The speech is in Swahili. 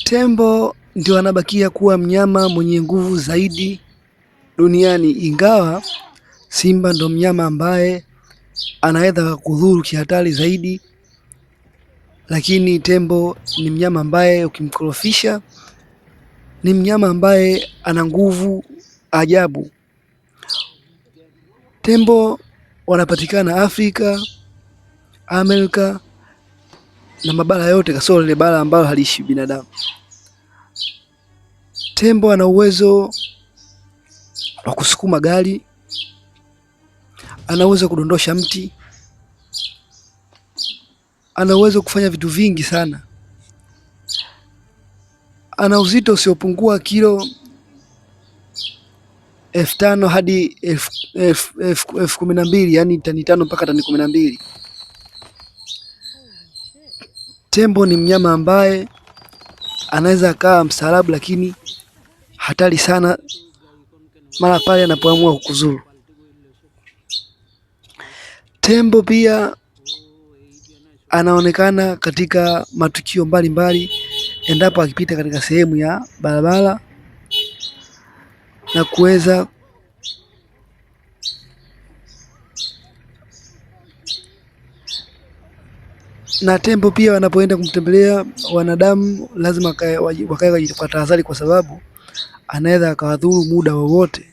Tembo ndio anabakia kuwa mnyama mwenye nguvu zaidi duniani, ingawa simba ndo mnyama ambaye anaweza kudhuru kihatari zaidi, lakini tembo ni mnyama ambaye ukimkorofisha ni mnyama ambaye ana nguvu ajabu. Tembo wanapatikana Afrika, Amerika na mabara yote kasoro ile bara ambalo haliishi binadamu. Tembo ana uwezo wa kusukuma gari, ana uwezo kudondosha mti, ana uwezo kufanya vitu vingi sana. Ana uzito usiopungua kilo 5,000 hadi 12,000, yani tani 5 mpaka tani 12. Tembo ni mnyama ambaye anaweza kaa mstaarabu, lakini hatari sana mara pale anapoamua kukuzuru. Tembo pia anaonekana katika matukio mbalimbali endapo akipita katika sehemu ya barabara na kuweza na tembo pia wanapoenda kumtembelea wanadamu lazima wakae kwa tahadhari, kwa sababu anaweza akawadhuru muda wowote.